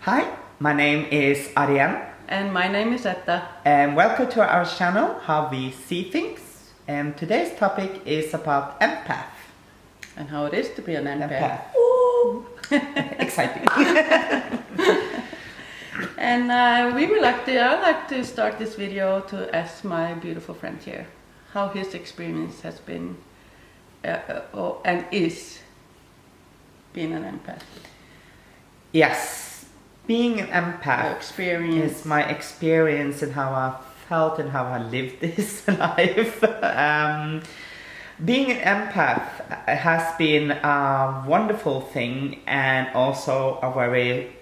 Hi, my name is Ariane. And my name is Etta. And welcome to our channel, How We See Things. And today's topic is about empath. And how it is to be an empath. Ooh. Exciting. And I'd like to start this video to ask my beautiful friend here how his experience has been and is being an empath. Yes, being an empath is my experience and how I felt and how I lived this life. Being an empath has been a wonderful thing and also a very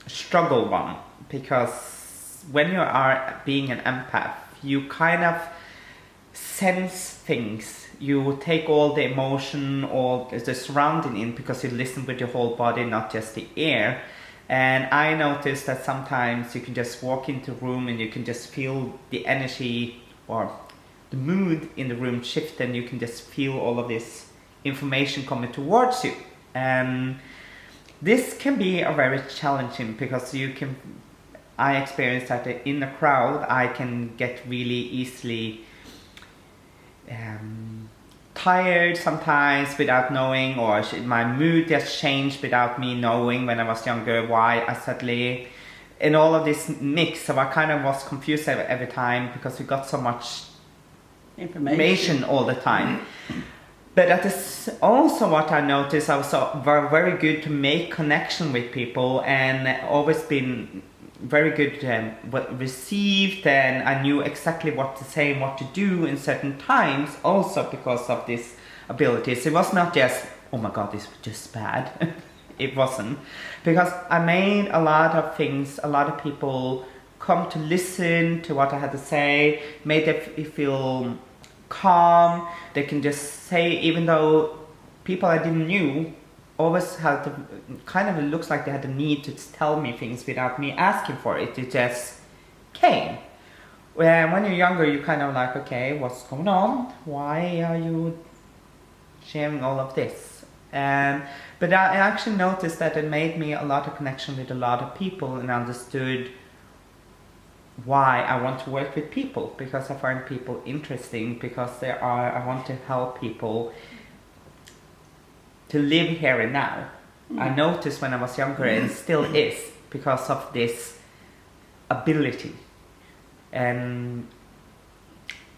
struggle one, because when you are being an empath, you kind of sense things. You take all the emotion or the surrounding in, because you listen with your whole body, not just the ear. And I noticed that sometimes you can just walk into a room and you can just feel the energy or the mood in the room shift, and you can just feel all of this information coming towards you. And this can be a very challenging, because I experienced that in a crowd I can get really easily tired sometimes without knowing, or my mood just changed without me knowing when I was younger why I suddenly, in all of this mix. So I kind of was confused every time, because we got so much information all the time. But that is also what I noticed. I was very good to make connection with people, and always been very good received, and I knew exactly what to say and what to do in certain times, also because of this abilities. It was not just, oh my god, this was just bad. It wasn't, because I made a lot of things, a lot of people come to listen to what I had to say, made them feel calm. They can just say, even though people I didn't knew always had to, kind of, it looks like they had the need to tell me things without me asking for it. It just came. When you're younger, you kind of like, okay, what's going on? Why are you sharing all of this? But I actually noticed that it made me a lot of connection with a lot of people, and understood why I want to work with people, because I find people interesting, because I want to help people to live here and now. I noticed when I was younger, and still is, because of this ability. And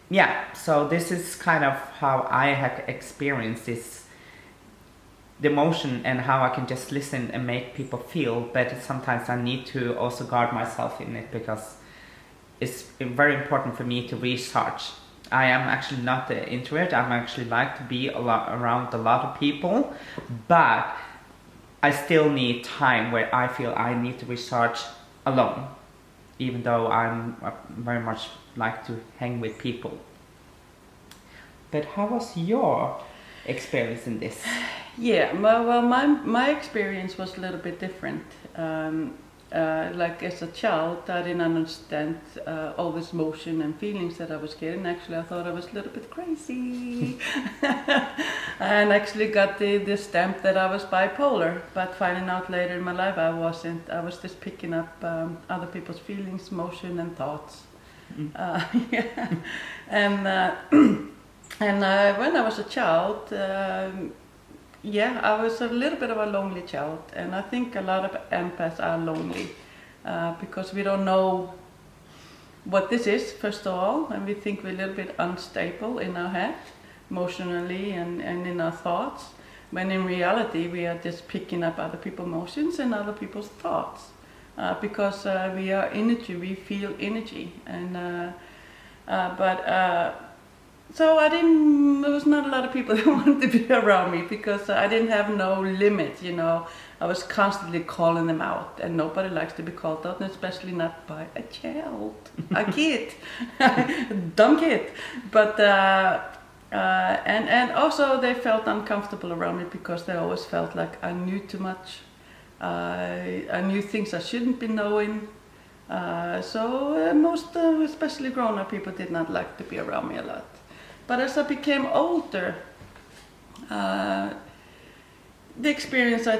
yeah, so this is kind of how I have experienced this, the emotion, and how I can just listen and make people feel. But sometimes I need to also guard myself in it, because it's very important for me to recharge. I am actually not the introvert. I'm actually like to be around a lot of people, but I still need time where I feel I need to recharge alone, even though I'm very much like to hang with people. But how was your experience in this? Yeah, well, my experience was a little bit different. Like as a child, I didn't understand all this motion and feelings that I was getting. Actually, I thought I was a little bit crazy. And actually got the stamp that I was bipolar. But finding out later in my life I wasn't. I was just picking up other people's feelings, motion and thoughts. Yeah. And when I was a child, yeah, I was a little bit of a lonely child, and I think a lot of empaths are lonely because we don't know what this is, first of all, and we think we're a little bit unstable in our head, emotionally and in our thoughts, when in reality we are just picking up other people's emotions and other people's thoughts, because we are energy, we feel energy, and so there was not a lot of people who wanted to be around me, because I didn't have no limit, you know. I was constantly calling them out, and nobody likes to be called out, and especially not by a child, a kid, dumb kid. But and also they felt uncomfortable around me, because they always felt like I knew too much. I knew things I shouldn't be knowing. So most, especially grown-up people, did not like to be around me a lot. But as I became older, the experience I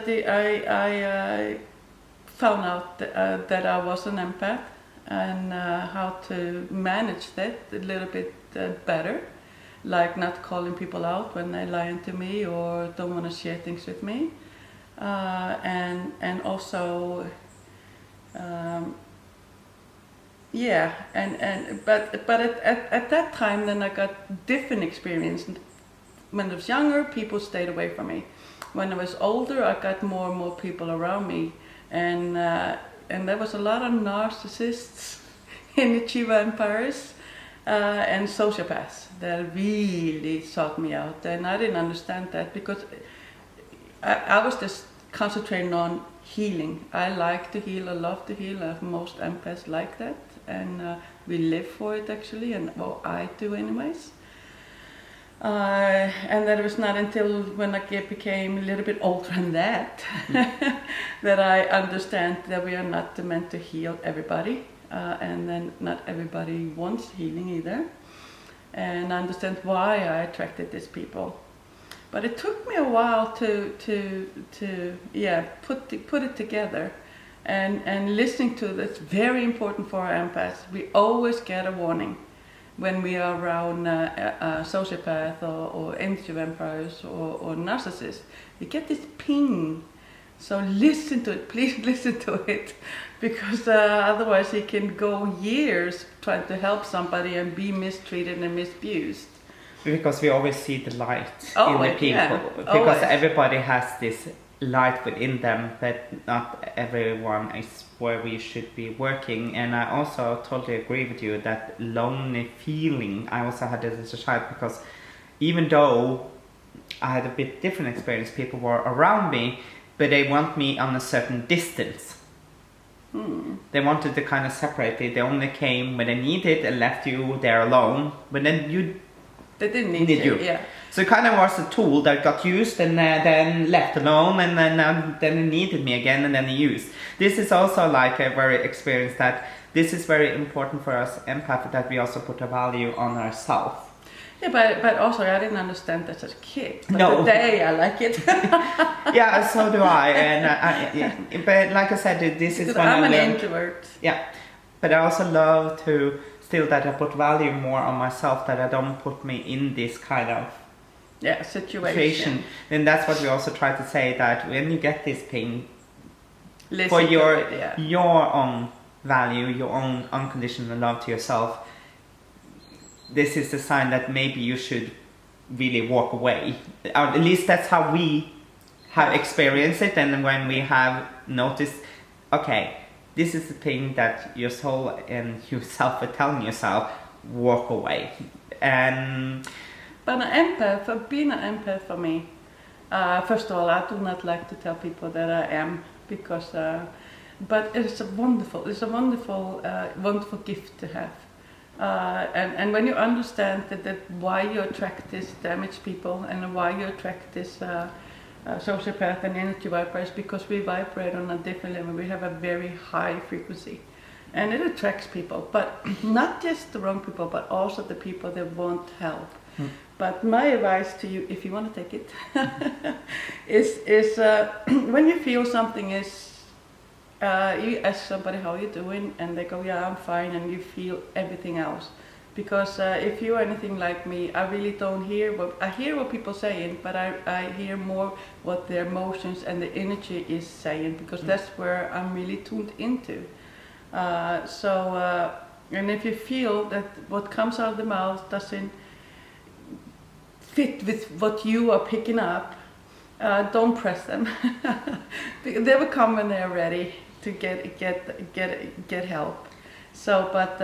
found out that I was an empath and how to manage that a little bit better, like not calling people out when they lie to me or don't want to share things with me, and also but at that time then I got different experience. When I was younger, people stayed away from me. When I was older, I got more and more people around me, and there was a lot of narcissists in the Chiva empires and sociopaths that really sought me out, and I didn't understand that because I was just concentrating on healing. I like to heal, I love to heal. Most empaths like that, and we live for it actually, and well, I do anyways. And that it was not until when I became a little bit older than that that I understand that we are not meant to heal everybody, and then not everybody wants healing either. And I understand why I attracted these people. But it took me a while to put it together, and listening to this. Very important for our empaths. We always get a warning when we are around sociopath or energy vampires or narcissists. We get this ping. So listen to it, please listen to it, because otherwise it can go years trying to help somebody and be mistreated and misused. Because we always see the light in the people. Yeah, because always. Everybody has this light within them, but not everyone is where we should be working. And I also totally agree with you that lonely feeling, I also had it as a child, because even though I had a bit different experience, people were around me, but they want me on a certain distance. They wanted to kind of separate it. They only came when they needed and left you there alone, but then they didn't need you. Yeah. So it kind of was a tool that got used and then left alone, and then it needed me again and then used. This is also like a very experience that this is very important for us empath, that we also put a value on ourselves. Yeah, but also I didn't understand that as a kid. But No. today I like it. Yeah, so do I. And but like I said, this is when I'm I an learned. introvert. Yeah, but I also love to still that I put value more on myself, that I don't put me in this kind of situation. Then that's what we also try to say, that when you get this pain, Listen for your to it, yeah. your own value, your own unconditional love to yourself, this is a sign that maybe you should really walk away. Or at least that's how we have experienced it, and when we have noticed, okay, this is the thing that your soul and yourself are telling yourself, walk away. And But an empath, being an empath for me, first of all, I do not like to tell people that I am, because, but it's a wonderful gift to have. And when you understand that why you attract these damaged people and why you attract this sociopath and energy vipers, because we vibrate on a different level. We have a very high frequency, and it attracts people, but not just the wrong people, but also the people that want help. But my advice to you, if you want to take it, is when you feel something is, you ask somebody how you're doing, and they go, yeah, I'm fine, and you feel everything else. Because if you're anything like me, I really don't hear I hear what people are saying, but I hear more what their emotions and the energy is saying, because that's where I'm really tuned into. And if you feel that what comes out of the mouth doesn't fit with what you are picking up, don't press them. They will come when they're ready to get help. So, but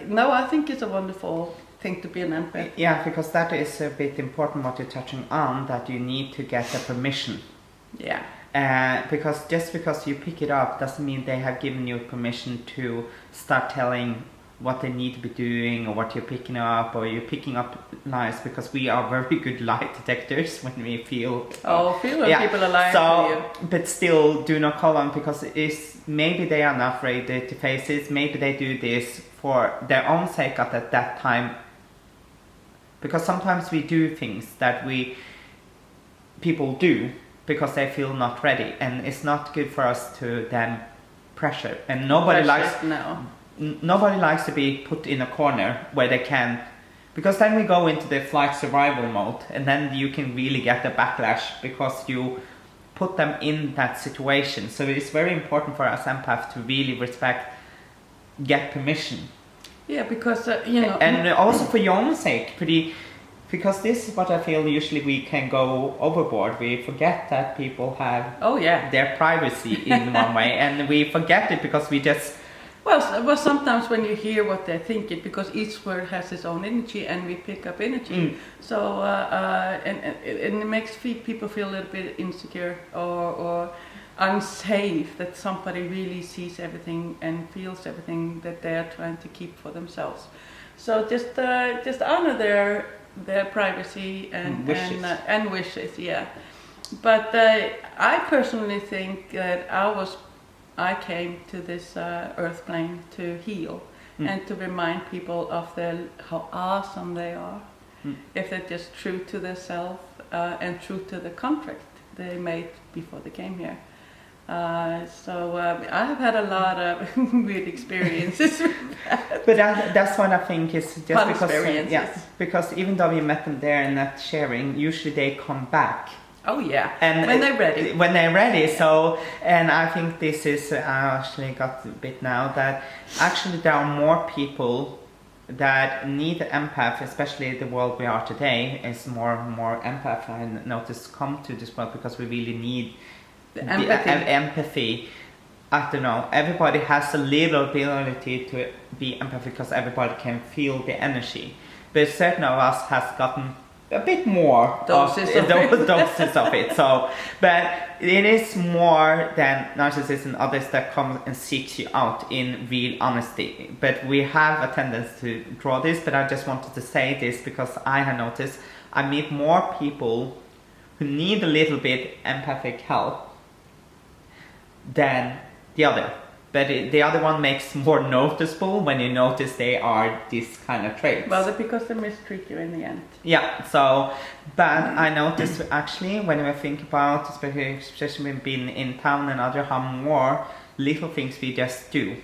no, I think it's a wonderful thing to be an empath. yeah, because that is a bit important what you're touching on, that you need to get the permission. Yeah. Because just because you pick it up doesn't mean they have given you permission to start telling what they need to be doing, or what you're picking up, or you're picking up lies, because we are very good lie detectors when we feel People are lying to you. But still do not call on, because maybe they are not ready to face it, maybe they do this for their own sake at that time, because sometimes we do things that people do because they feel not ready, and it's not good for us to then pressure, and nobody No. likes to be put in a corner where they can, because then we go into the flight survival mode, and then you can really get a backlash because you put them in that situation. So it's very important for us empaths to really respect, get permission. Yeah, because you know, and also for your own sake, because this is what I feel usually we can go overboard. We forget that people have their privacy in one way, and we forget it because we just... Well, sometimes when you hear what they're thinking, because each word has its own energy, and we pick up energy. So and it makes people feel a little bit insecure or unsafe, that somebody really sees everything and feels everything that they're trying to keep for themselves. So just honor their privacy and wishes. Yeah. But I personally think that I came to this earth plane to heal and to remind people of how awesome they are if they're just true to themselves and true to the contract they made before they came here. So I have had a lot of weird experiences with that. But that's what I think is just Fun because experiences. because even though we met them there and not sharing, usually they come back. Oh yeah, and when they're ready. When they're ready. So, and I think this is, I actually got a bit now that actually there are more people that need empath, especially the world we are today is more and more empath. I noticed come to this world because we really need the empathy. I don't know, everybody has a little ability to be empathic because everybody can feel the energy. But certain of us has gotten a bit more doses of it. So, but it is more than narcissists and others that come and seek you out in real honesty. But we have a tendency to draw this, but I just wanted to say this because I have noticed I meet more people who need a little bit empathic help than the other. But the other one makes more noticeable when you notice they are this kind of traits. Well, because they mistreat you in the end. Yeah, so, but I noticed actually when I think about, especially when being in town and other, how more little things we just do.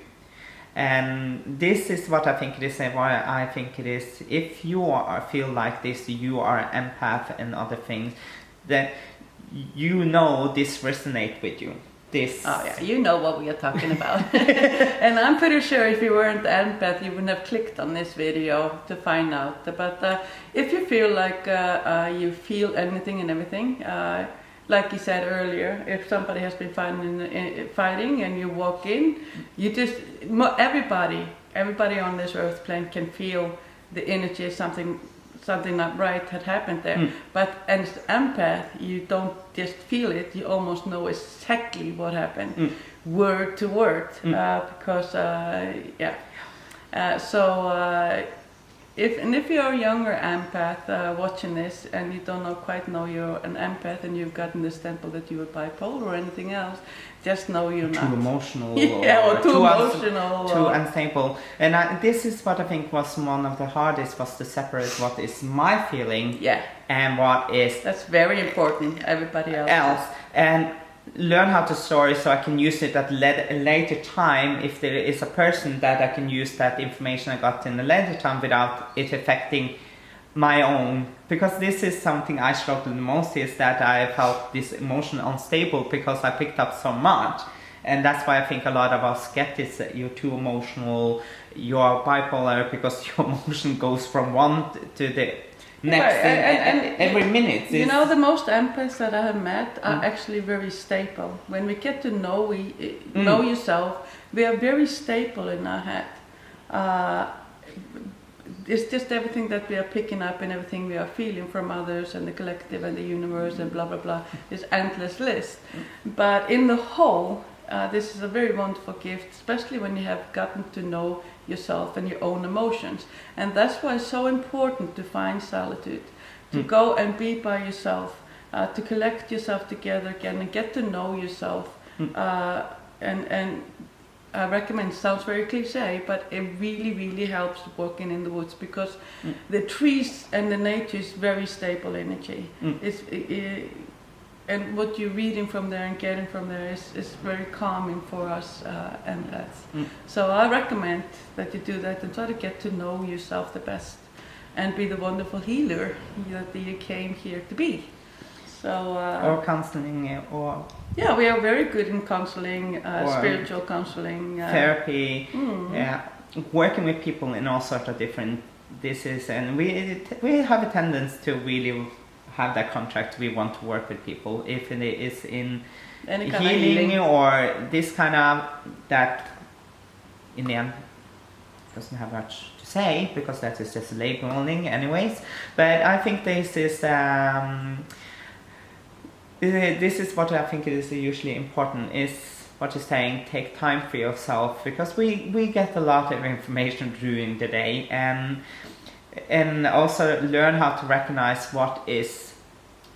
And this is what I think it is, and why I think it is, if you feel like this, you are an empath and other things, then you know this resonates with you. Oh yeah, you know what we are talking about. And I'm pretty sure if you weren't empath, you wouldn't have clicked on this video to find out. But if you feel like you feel anything and everything, like you said earlier, if somebody has been fighting and you walk in, you just, everybody on this earth plane can feel the energy of something not right had happened there. But as empath, you don't just feel it, you almost know exactly what happened, word to word, because if you're a younger empath watching this and you don't quite know you're an empath and you've gotten the stempel that you were bipolar or anything else, just know you're not. Too emotional. or too emotional. Too unstable. And this is what I think was one of the hardest, was to separate what is my feeling and what is... That's very important, everybody else. And learn how to store it so I can use it at a later time if there is a person that I can use that information I got in a later time without it affecting my own. Because this is something I struggled the most, is that I felt this emotion unstable because I picked up so much. And that's why I think a lot of us get this, you're too emotional, you're bipolar, because your emotion goes from one to the next and every minute. You know, the most empaths that I have met are actually very stable. When we get to know yourself, we are very stable in our head. It's just everything that we are picking up and everything we are feeling from others and the collective and the universe and blah blah blah is endless list. But in the whole, this is a very wonderful gift, especially when you have gotten to know yourself and your own emotions. And that's why it's so important to find solitude, to go and be by yourself, to collect yourself together again and get to know yourself. And I recommend, it sounds very cliche, but it really, really helps walking in the woods, because the trees and the nature is very stable energy. and what you're reading from there and getting from there is very calming for us empaths. So I recommend that you do that and try to get to know yourself the best and be the wonderful healer that you came here to be. So or counseling, or yeah, we are very good in counseling, spiritual counseling, therapy, working with people in all sorts of different diseases, and we have a tendency to really have that contract. We want to work with people if it is in healing or this kind of, that in the end doesn't have much to say because that is just labeling anyways. But I think this is what I think is usually important, is what you're saying, take time for yourself, because we get a lot of information during the day, and also learn how to recognize what is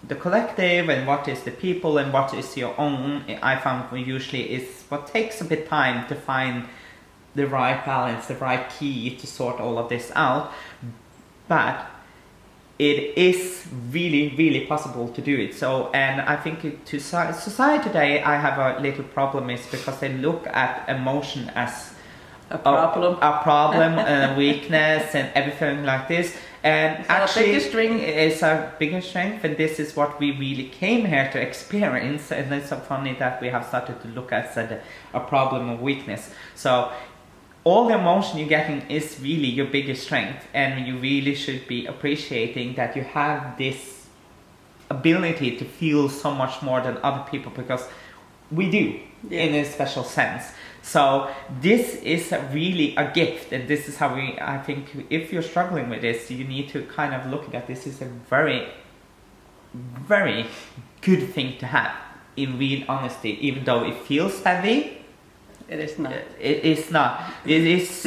the collective and what is the people and what is your own. I found usually is what takes a bit time to find the right balance, the right key to sort all of this out, but it is really, really possible to do it. So, and I think to society today, I have a little problem is because they look at emotion as a problem, and a weakness and everything like this. And it's actually, it's our biggest strength, and this is what we really came here to experience. And it's so funny that we have started to look at a problem of weakness. So all the emotion you're getting is really your biggest strength, and you really should be appreciating that you have this ability to feel so much more than other people, because we do in a special sense. So this is really a gift, and this is how I think if you're struggling with this, you need to kind of look at this is a very, very good thing to have, in real honesty, even though it feels heavy. It is not. It is not. It is.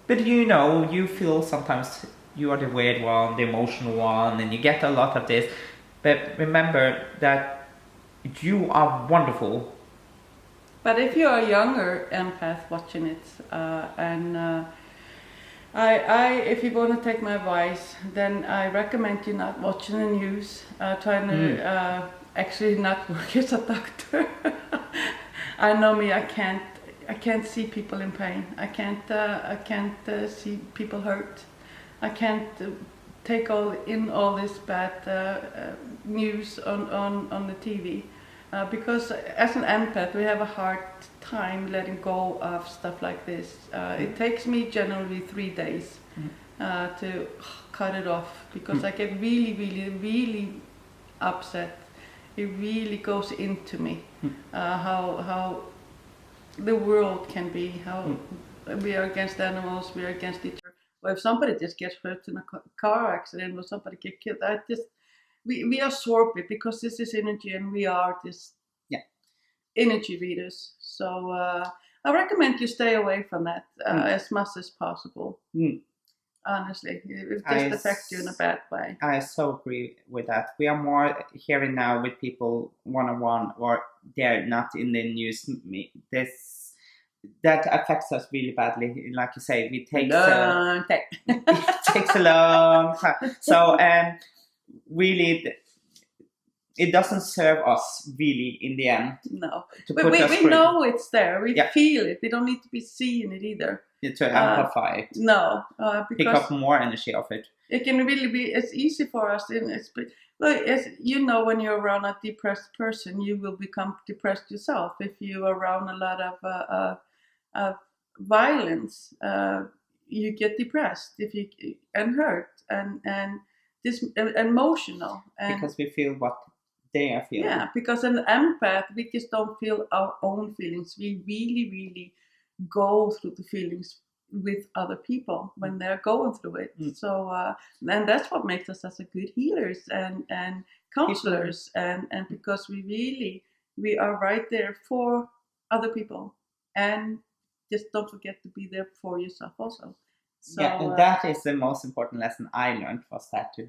But you feel sometimes you are the weird one, the emotional one, and you get a lot of this. But remember that you are wonderful. But if you are a younger empath watching it, if you want to take my advice, then I recommend you not watching the news, trying to actually not work as a doctor. I know me. I can't see people in pain. I can't see people hurt. I can't take all this bad news on the TV, because as an empath we have a hard time letting go of stuff like this. It takes me generally 3 days to cut it off, because I get really, really, really upset. It really goes into me, how the world can be, how we are against animals, we are against each other. Or if somebody just gets hurt in a car accident or somebody gets killed, we absorb it, because this is energy and we are this energy readers. So I recommend you stay away from that as much as possible. Honestly, it just affects you in a bad way. I so agree with that. We are more hearing now with people one-on-one, or they're not in the news. That affects us really badly. Like you say, it takes a long time. So really, it doesn't serve us really in the end. No, we know it's there. We feel it. We don't need to be seeing it either. To amplify it. No, because pick up more energy of it. It can really be. It's easy for us. As you know, when you're around a depressed person, you will become depressed yourself. If you're around a lot of violence, you get depressed. And hurt and this emotional. Because we feel what they are feeling. Yeah, because an empath, we just don't feel our own feelings. We really, really go through the feelings with other people when they're going through it. So and that's what makes us as a good healers and counselors, and because we are right there for other people, and just don't forget to be there for yourself also. So, and that is the most important lesson I learned, was that to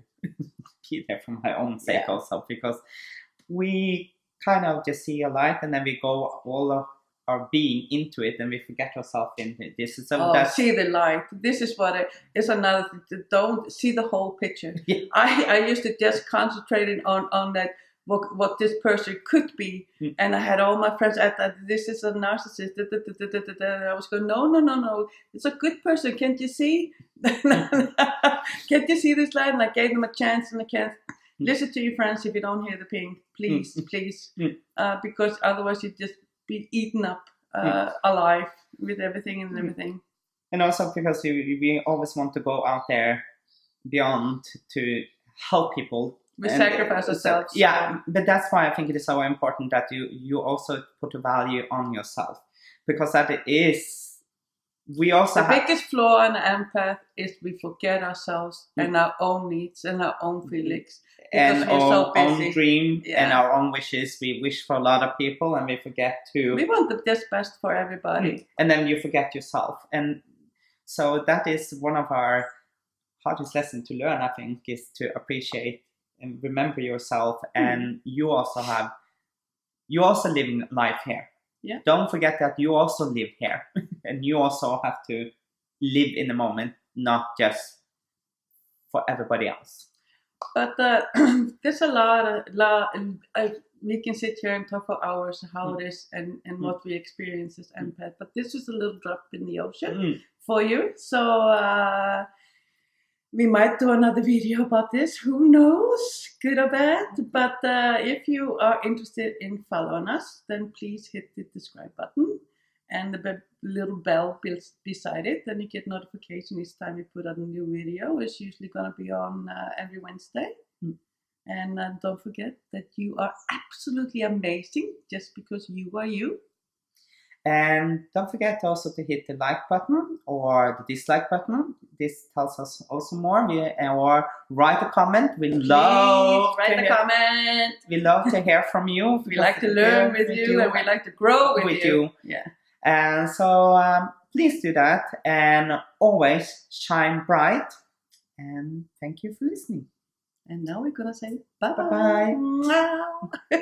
be there for my own sake also, because we kind of just see a light and then we go all of our being into it, and we forget ourselves in this. So see the light. This is what it's another thing. Don't see the whole picture. I used to just concentrate on that what this person could be. And I had all my friends at that. This is a narcissist. I was going, no. It's a good person. Can't you see? Can't you see this light? And I gave them a chance, and I can't listen to your friends if you don't hear the ping. Please, please, because otherwise you'd just be eaten up alive with everything and everything. And also because we always want to go out there beyond to help people. We sacrifice ourselves. Yeah, but that's why I think it is so important that you also put a value on yourself, because that is, we also the biggest flaw in empath is we forget ourselves and our own needs and our own feelings. And our own dream and our own wishes. We wish for a lot of people and we forget to... We want the best for everybody. And then you forget yourself. And so that is one of our hardest lessons to learn, I think, is to appreciate and remember yourself. And you also live life here. Yeah. Don't forget that you also live here. And you also have to live in the moment, not just for everybody else. But there's a lot. We can sit here and talk for hours how it is and what we experience as empath. But this is a little drop in the ocean for you. So we might do another video about this. Who knows? Good or bad. But if you are interested in following us, then please hit the subscribe button and the little bell beside it. Then you get notification each time we put out a new video. It's usually going to be on every Wednesday. And don't forget that you are absolutely amazing just because you are you. And don't forget also to hit the like button or the dislike button. This tells us also more. Or write a comment. We love to hear from you. We like to learn with you and we like to grow with you. Yeah. And so please do that. And always shine bright. And thank you for listening. And now we're going to say bye-bye. Bye-bye.